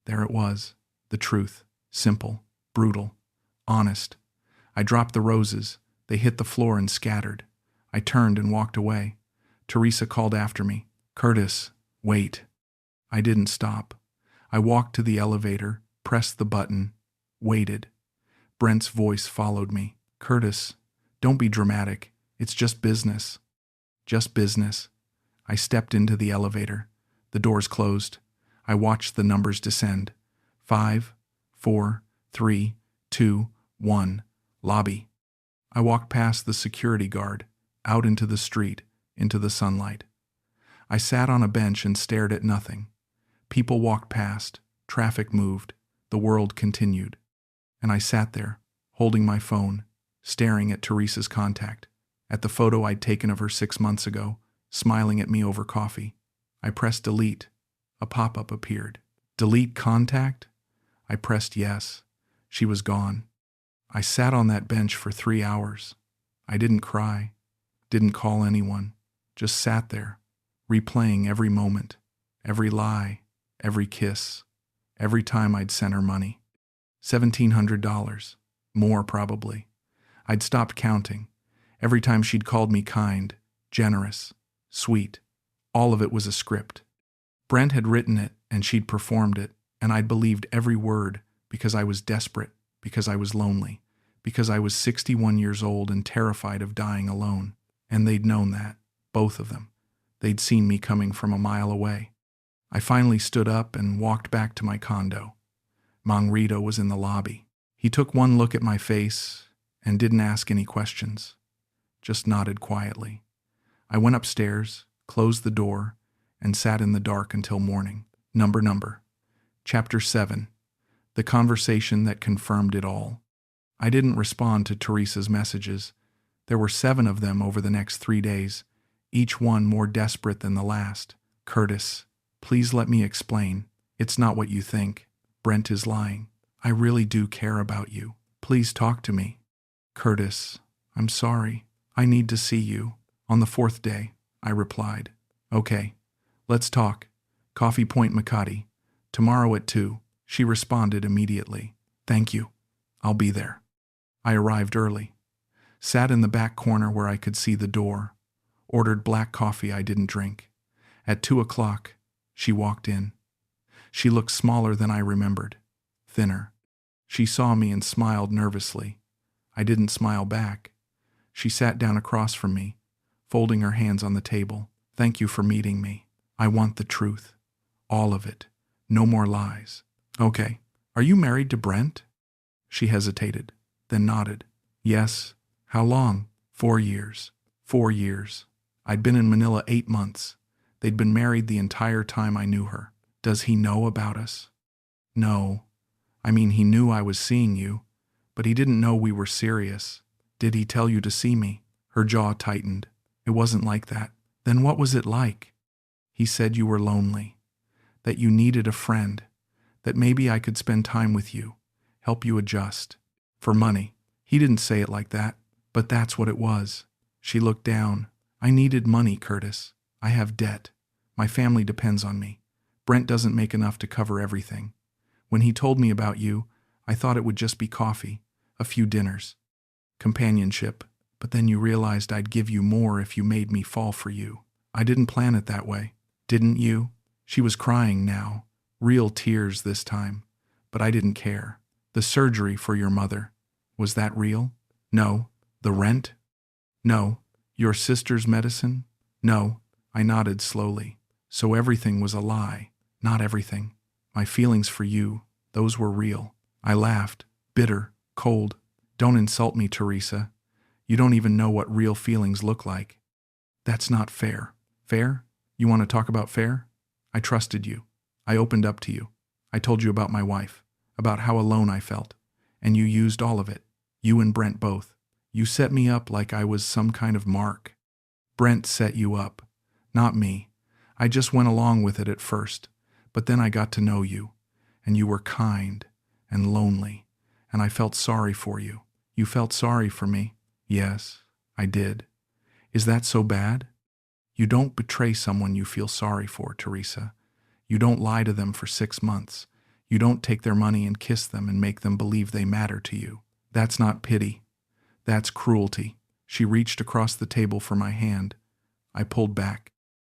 There it was, the truth, simple, brutal, honest. I dropped the roses. They hit the floor and scattered. I turned and walked away. Teresa called after me. Curtis, wait. I didn't stop. I walked to the elevator, pressed the button, waited. Brent's voice followed me. Curtis, don't be dramatic. It's just business. Just business. I stepped into the elevator. The doors closed. I watched the numbers descend. 5, 4, 3, 2, 1. Lobby. I walked past the security guard, out into the street, into the sunlight. I sat on a bench and stared at nothing. People walked past. Traffic moved. The world continued. And I sat there, holding my phone, staring at Teresa's contact, at the photo I'd taken of her 6 months ago, smiling at me over coffee. I pressed delete. A pop-up appeared. Delete contact? I pressed yes. She was gone. I sat on that bench for 3 hours. I didn't cry, didn't call anyone, just sat there, replaying every moment, every lie, every kiss, every time I'd sent her money. $1,700. More probably. I'd stopped counting. Every time she'd called me kind, generous, sweet. All of it was a script. Brent had written it and she'd performed it, and I'd believed every word because I was desperate, because I was lonely, because I was 61 years old and terrified of dying alone. And they'd known that, both of them. They'd seen me coming from a mile away. I finally stood up and walked back to my condo. Mang Rito was in the lobby. He took one look at my face and didn't ask any questions, just nodded quietly. I went upstairs, closed the door, and sat in the dark until morning. Number. Chapter 7. The conversation that confirmed it all. I didn't respond to Teresa's messages. There were 7 of them over the next 3 days, each one more desperate than the last. Curtis, please let me explain. It's not what you think. Brent is lying. I really do care about you. Please talk to me. Curtis, I'm sorry. I need to see you. On the 4th day, I replied. Okay, let's talk. Coffee Point Makati. Tomorrow at 2. She responded immediately. Thank you. I'll be there. I arrived early. Sat in the back corner where I could see the door. Ordered black coffee I didn't drink. At 2 o'clock, she walked in. She looked smaller than I remembered. Thinner. She saw me and smiled nervously. I didn't smile back. She sat down across from me, folding her hands on the table. Thank you for meeting me. I want the truth. All of it. No more lies. Okay. Are you married to Brent? She hesitated, then nodded. Yes. How long? 4 years. 4 years. I'd been in Manila 8 months. They'd been married the entire time I knew her. Does he know about us? No. I mean, he knew I was seeing you, But he didn't know we were serious. Did he tell you to see me? Her jaw tightened. It wasn't like that. Then what was it like? He said you were lonely, that you needed a friend, that maybe I could spend time with you, help you adjust. For money. He didn't say it like that, but that's what it was. She looked down. I needed money, Curtis. I have debt. My family depends on me. Brent doesn't make enough to cover everything. When he told me about you, I thought it would just be coffee, a few dinners, companionship, but then you realized I'd give you more if you made me fall for you. I didn't plan it that way. Didn't you? She was crying now, real tears this time, but I didn't care. The surgery for your mother, was that real? No. The rent? No. Your sister's medicine? No. I nodded slowly. So everything was a lie. Not everything. My feelings for you, those were real. I laughed, bitter, cold. Don't insult me, Teresa. You don't even know what real feelings look like. That's not fair. Fair? You want to talk about fair? I trusted you. I opened up to you. I told you about my wife, about how alone I felt. And you used all of it. You and Brent both. You set me up like I was some kind of mark. Brent set you up, not me. I just went along with it at first, but then I got to know you, and you were kind and lonely, and I felt sorry for you. You felt sorry for me? Yes, I did. Is that so bad? You don't betray someone you feel sorry for, Teresa. You don't lie to them for 6 months. You don't take their money and kiss them and make them believe they matter to you. That's not pity. That's cruelty. She reached across the table for my hand. I pulled back.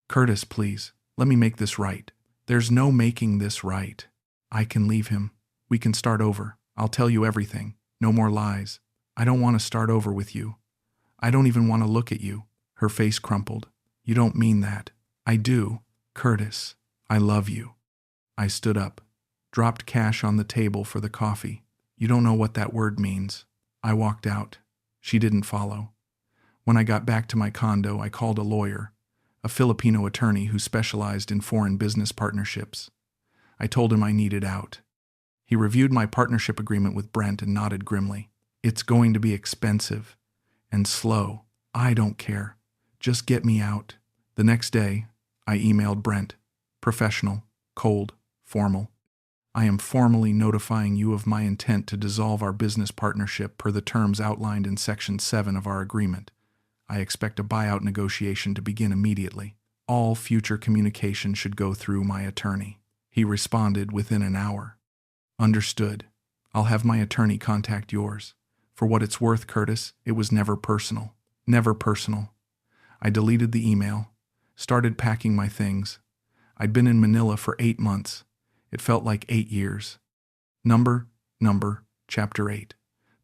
Curtis, please, let me make this right. There's no making this right. I can leave him. We can start over. I'll tell you everything. No more lies. I don't want to start over with you. I don't even want to look at you. Her face crumpled. You don't mean that. I do. Curtis, I love you. I stood up, dropped cash on the table for the coffee. You don't know what that word means. I walked out. She didn't follow. When I got back to my condo, I called a lawyer, a Filipino attorney who specialized in foreign business partnerships. I told him I needed out. He reviewed my partnership agreement with Brent and nodded grimly. It's going to be expensive and slow. I don't care. Just get me out. The next day, I emailed Brent. Professional, cold, formal. I am formally notifying you of my intent to dissolve our business partnership per the terms outlined in Section 7 of our agreement. I expect a buyout negotiation to begin immediately. All future communication should go through my attorney. He responded within an hour. Understood. I'll have my attorney contact yours. For what it's worth, Curtis, it was never personal. Never personal. I deleted the email, started packing my things. I'd been in Manila for 8 months. It felt like 8 years. Number, Chapter 8.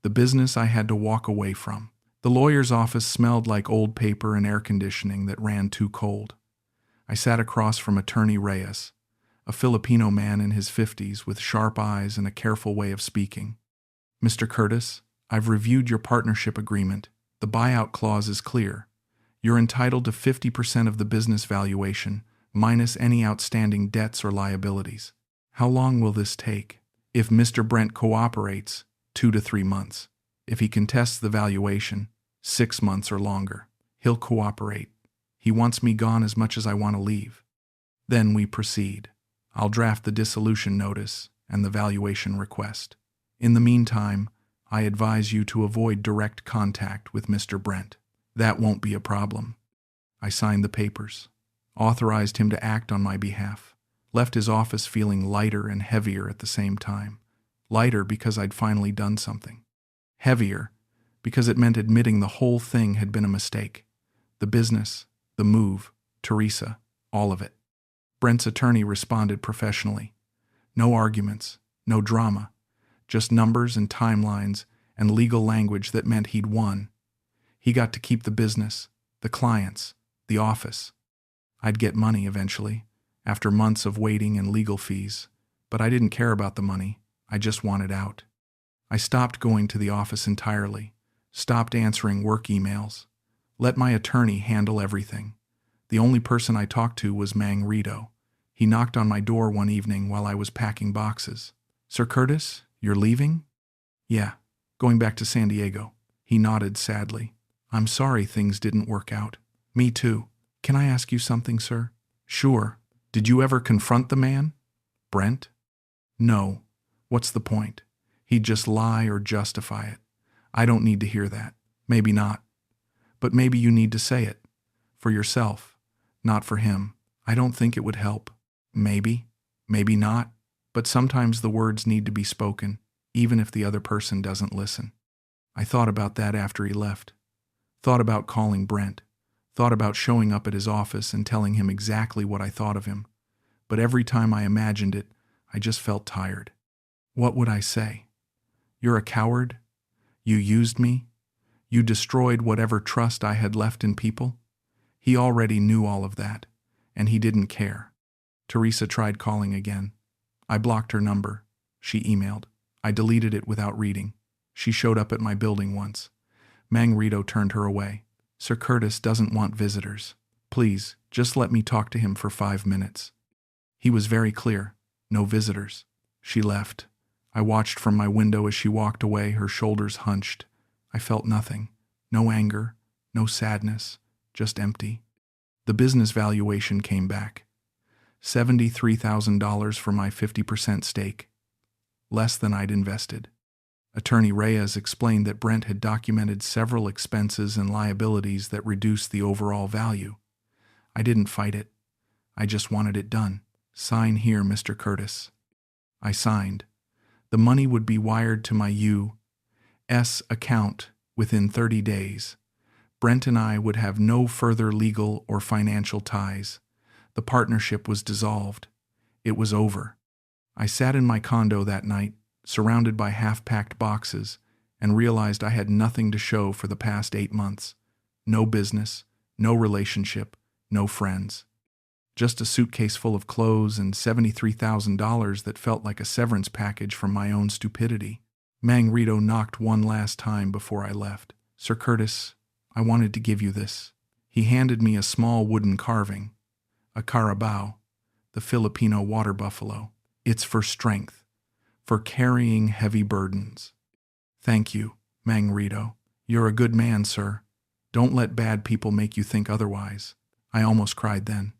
The business I had to walk away from. The lawyer's office smelled like old paper and air conditioning that ran too cold. I sat across from Attorney Reyes, a Filipino man in his 50s with sharp eyes and a careful way of speaking. Mr. Curtis, I've reviewed your partnership agreement. The buyout clause is clear. You're entitled to 50% of the business valuation, minus any outstanding debts or liabilities. How long will this take? If Mr. Brent cooperates, 2 to 3 months. If he contests the valuation, 6 months or longer. He'll cooperate. He wants me gone as much as I want to leave. Then we proceed. I'll draft the dissolution notice and the valuation request. In the meantime, I advise you to avoid direct contact with Mr. Brent. That won't be a problem. I signed the papers, authorized him to act on my behalf, left his office feeling lighter and heavier at the same time. Lighter because I'd finally done something. Heavier because it meant admitting the whole thing had been a mistake. The business, the move, Teresa, all of it. Brent's attorney responded professionally. No arguments, no drama, just numbers and timelines and legal language that meant he'd won. He got to keep the business, the clients, the office. I'd get money eventually, after months of waiting and legal fees, but I didn't care about the money. I just wanted out. I stopped going to the office entirely, stopped answering work emails, let my attorney handle everything. The only person I talked to was Mang Rito. He knocked on my door one evening while I was packing boxes. Sir Curtis, you're leaving? Yeah, Going back to San Diego. He nodded sadly. I'm sorry things didn't work out. Me too. Can I ask you something, sir? Sure. Did you ever confront the man? Brent? No. What's the point? He'd just lie or justify it. I don't need to hear that. Maybe not. But maybe you need to say it. For yourself. Not for him. I don't think it would help. Maybe. Maybe not. But sometimes the words need to be spoken, even if the other person doesn't listen. I thought about that after he left. Thought about calling Brent. Thought about showing up at his office and telling him exactly what I thought of him. But every time I imagined it, I just felt tired. What would I say? You're a coward? You used me? You destroyed whatever trust I had left in people? He already knew all of that, and he didn't care. Teresa tried calling again. I blocked her number. She emailed. I deleted it without reading. She showed up at my building once. Mangrito turned her away. Sir Curtis doesn't want visitors. Please, just let me talk to him for 5 minutes. He was very clear. No visitors. She left. I watched from my window as she walked away, her shoulders hunched. I felt nothing. No anger, no sadness, just empty. The business valuation came back. $73,000 for my 50% stake. Less than I'd invested. Attorney Reyes explained that Brent had documented several expenses and liabilities that reduced the overall value. I didn't fight it. I just wanted it done. Sign here, Mr. Curtis. I signed. The money would be wired to my U.S. account within 30 days. Brent and I would have no further legal or financial ties. The partnership was dissolved. It was over. I sat in my condo that night, surrounded by half-packed boxes, and realized I had nothing to show for the past 8 months. No business, no relationship, no friends. Just a suitcase full of clothes and $73,000 that felt like a severance package from my own stupidity. Mangrito knocked one last time before I left. Sir Curtis, I wanted to give you this. He handed me a small wooden carving. A carabao, the Filipino water buffalo. It's for strength, for carrying heavy burdens. Thank you, Mangrito. You're a good man, sir. Don't let bad people make you think otherwise. I almost cried then.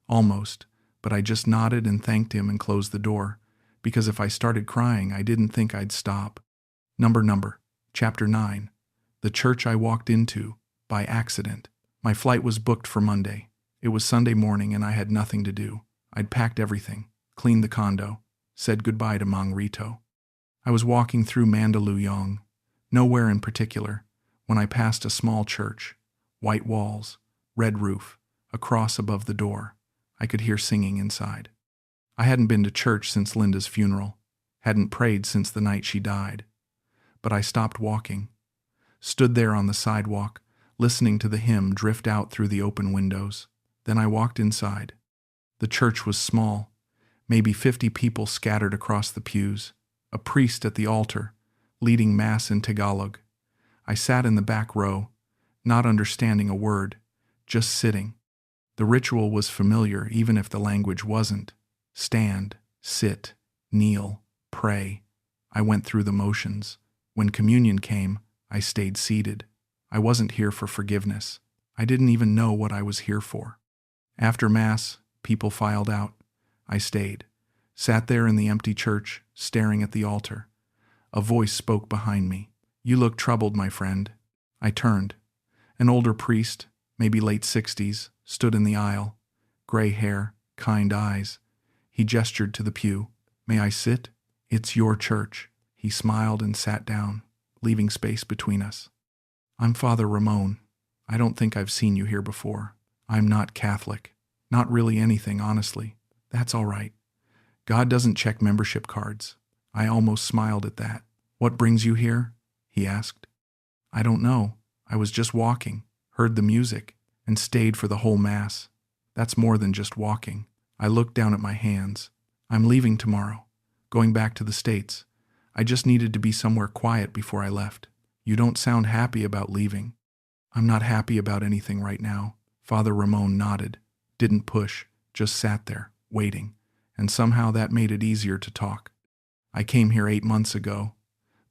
Almost, but I just nodded and thanked him and closed the door, because if I started crying, I didn't think I'd stop. Number, Chapter 9. The church I walked into, by accident. My flight was booked for Monday. It was Sunday morning and I had nothing to do. I'd packed everything, cleaned the condo, said goodbye to Mangrito. I was walking through Mandaluyong, nowhere in particular, when I passed a small church, white walls, red roof, a cross above the door. I could hear singing inside. I hadn't been to church since Linda's funeral, hadn't prayed since the night she died. But I stopped walking, stood there on the sidewalk, listening to the hymn drift out through the open windows. Then I walked inside. The church was small, maybe 50 people scattered across the pews, a priest at the altar, leading Mass in Tagalog. I sat in the back row, not understanding a word, just sitting. The ritual was familiar even if the language wasn't. Stand, sit, kneel, pray. I went through the motions. When communion came, I stayed seated. I wasn't here for forgiveness. I didn't even know what I was here for. After Mass, people filed out. I stayed, sat there in the empty church, staring at the altar. A voice spoke behind me. You look troubled, my friend. I turned. An older priest, maybe late 60s, stood in the aisle. Gray hair, kind eyes. He gestured to the pew. May I sit? It's your church. He smiled and sat down, leaving space between us. I'm Father Ramon. I don't think I've seen you here before. I'm not Catholic. Not really anything, honestly. That's all right. God doesn't check membership cards. I almost smiled at that. What brings you here? He asked. I don't know. I was just walking, heard the music, and stayed for the whole Mass. That's more than just walking. I looked down at my hands. I'm leaving tomorrow, going back to the States. I just needed to be somewhere quiet before I left. You don't sound happy about leaving. I'm not happy about anything right now. Father Ramon nodded, didn't push, just sat there, waiting, and somehow that made it easier to talk. I came here 8 months ago.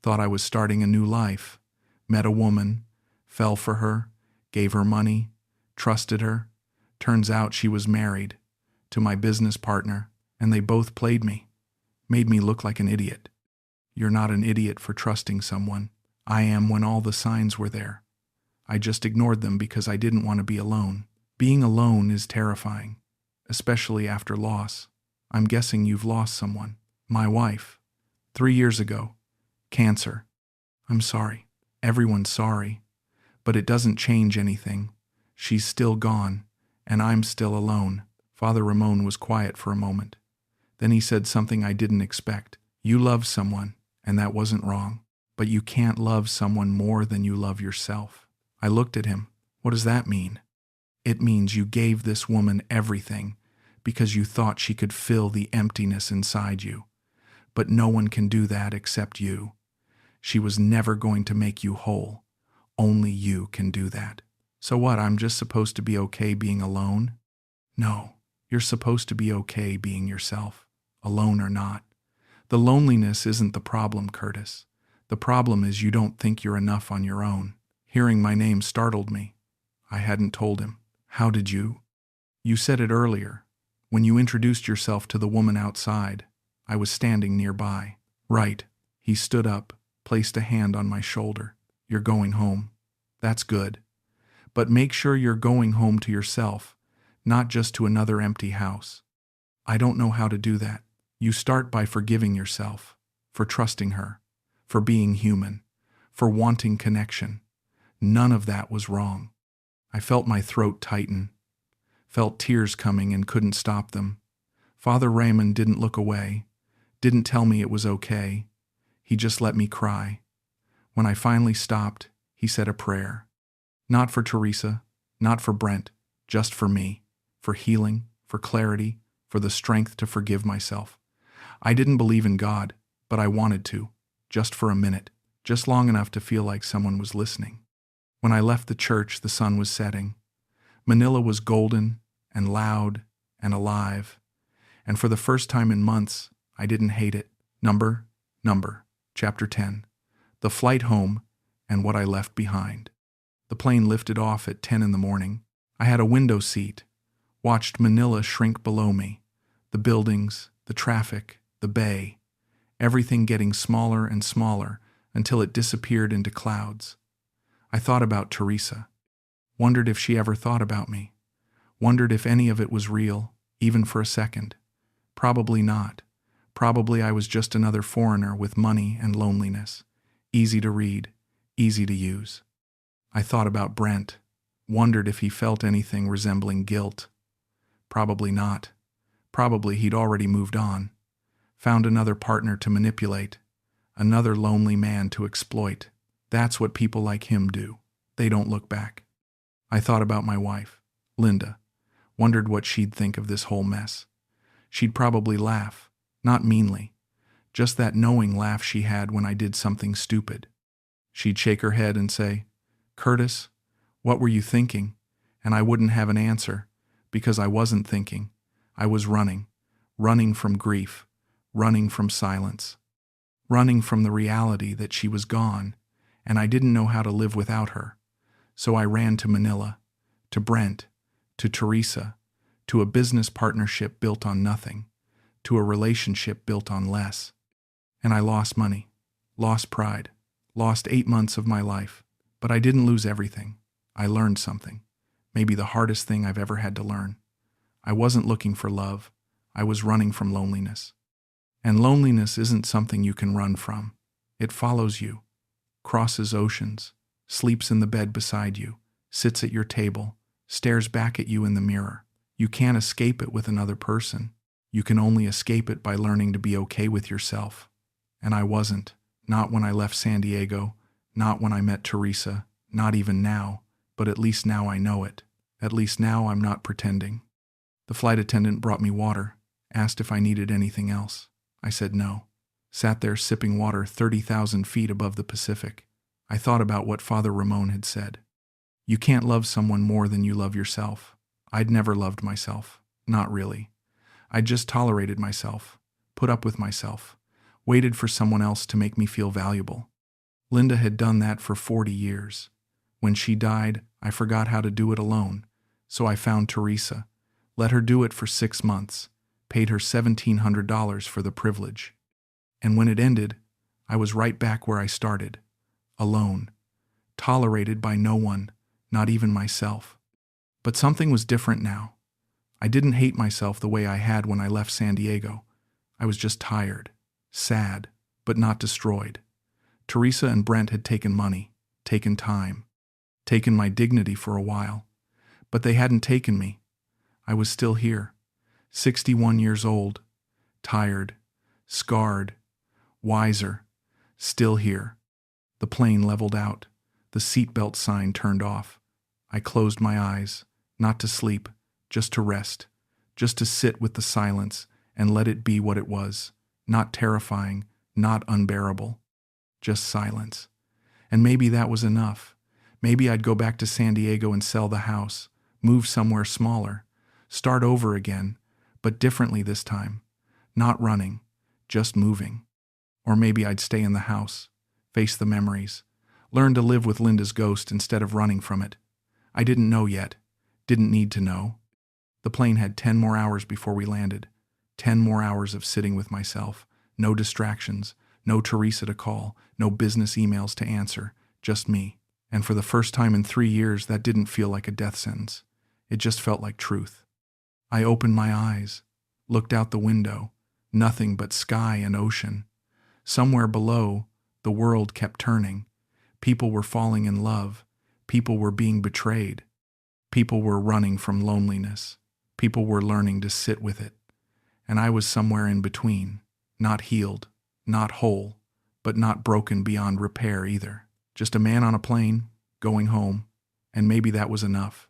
Thought I was starting a new life. Met a woman, fell for her, gave her money, trusted her. Turns out she was married to my business partner, and they both played me. Made me look like an idiot. You're not an idiot for trusting someone. I am when all the signs were there. I just ignored them because I didn't want to be alone. Being alone is terrifying, especially after loss. I'm guessing you've lost someone. My wife. 3 years ago. Cancer. I'm sorry. Everyone's sorry. But it doesn't change anything. She's still gone, and I'm still alone. Father Ramon was quiet for a moment. Then he said something I didn't expect. You love someone, and that wasn't wrong. But you can't love someone more than you love yourself. I looked at him. What does that mean? It means you gave this woman everything because you thought she could fill the emptiness inside you. But no one can do that except you. She was never going to make you whole. Only you can do that. So what, I'm just supposed to be okay being alone? No, you're supposed to be okay being yourself, alone or not. The loneliness isn't the problem, Curtis. The problem is you don't think you're enough on your own. Hearing my name startled me. I hadn't told him. How did you? You said it earlier. When you introduced yourself to the woman outside, I was standing nearby. Right. He stood up, placed a hand on my shoulder. You're going home. That's good. But make sure you're going home to yourself, not just to another empty house. I don't know how to do that. You start by forgiving yourself, for trusting her, for being human, for wanting connection. None of that was wrong. I felt my throat tighten, felt tears coming and couldn't stop them. Father Raymond didn't look away, didn't tell me it was okay. He just let me cry. When I finally stopped, he said a prayer. Not for Teresa, not for Brent, just for me, for healing, for clarity, for the strength to forgive myself. I didn't believe in God, but I wanted to, just for a minute, just long enough to feel like someone was listening. When I left the church, the sun was setting. Manila was golden and loud and alive, and for the first time in months, I didn't hate it. Number, Chapter 10. The flight home and what I left behind. The plane lifted off at 10 in the morning. I had a window seat, watched Manila shrink below me, the buildings, the traffic, the bay, everything getting smaller and smaller until it disappeared into clouds. I thought about Teresa, wondered if she ever thought about me, wondered if any of it was real, even for a second. Probably not. Probably I was just another foreigner with money and loneliness, easy to read, easy to use. I thought about Brent, wondered if he felt anything resembling guilt. Probably not. Probably he'd already moved on, found another partner to manipulate, another lonely man to exploit. That's what people like him do. They don't look back. I thought about my wife, Linda, wondered what she'd think of this whole mess. She'd probably laugh, not meanly, just that knowing laugh she had when I did something stupid. She'd shake her head and say, "Curtis, what were you thinking?" And I wouldn't have an answer, because I wasn't thinking. I was running from grief, running from silence, running from the reality that she was gone, and I didn't know how to live without her. So I ran to Manila, to Brent, to Teresa, to a business partnership built on nothing, to a relationship built on less. And I lost money, lost pride, lost 8 months of my life. But I didn't lose everything. I learned something, maybe the hardest thing I've ever had to learn. I wasn't looking for love. I was running from loneliness. And loneliness isn't something you can run from. It follows you, crosses oceans, sleeps in the bed beside you, sits at your table, stares back at you in the mirror. You can't escape it with another person. You can only escape it by learning to be okay with yourself. And I wasn't. Not when I left San Diego, not when I met Teresa, not even now, but at least now I know it. At least now I'm not pretending. The flight attendant brought me water, asked if I needed anything else. I said no. Sat there sipping water 30,000 feet above the Pacific. I thought about what Father Ramon had said. You can't love someone more than you love yourself. I'd never loved myself. Not really. I just tolerated myself, put up with myself, waited for someone else to make me feel valuable. Linda had done that for 40 years. When she died, I forgot how to do it alone, so I found Teresa, let her do it for 6 months, paid her $1,700 for the privilege. And when it ended, I was right back where I started, alone, tolerated by no one, not even myself. But something was different now. I didn't hate myself the way I had when I left San Diego. I was just tired, sad, but not destroyed. Teresa and Brent had taken money, taken time, taken my dignity for a while. But they hadn't taken me. I was still here, 61 years old, tired, scarred, wiser, still here. The plane leveled out. The seatbelt sign turned off. I closed my eyes, not to sleep, just to rest, just to sit with the silence and let it be what it was, not terrifying, not unbearable, just silence. And maybe that was enough. Maybe I'd go back to San Diego and sell the house, move somewhere smaller, start over again, but differently this time, not running, just moving. Or maybe I'd stay in the house, face the memories, learn to live with Linda's ghost instead of running from it. I didn't know yet, didn't need to know. The plane had 10 more hours before we landed, 10 more hours of sitting with myself, no distractions, no Teresa to call, no business emails to answer, just me. And for the first time in 3 years, that didn't feel like a death sentence. It just felt like truth. I opened my eyes, looked out the window, nothing but sky and ocean. Somewhere below, the world kept turning. People were falling in love. People were being betrayed. People were running from loneliness. People were learning to sit with it. And I was somewhere in between, not healed, not whole, but not broken beyond repair either. Just a man on a plane, going home, and maybe that was enough.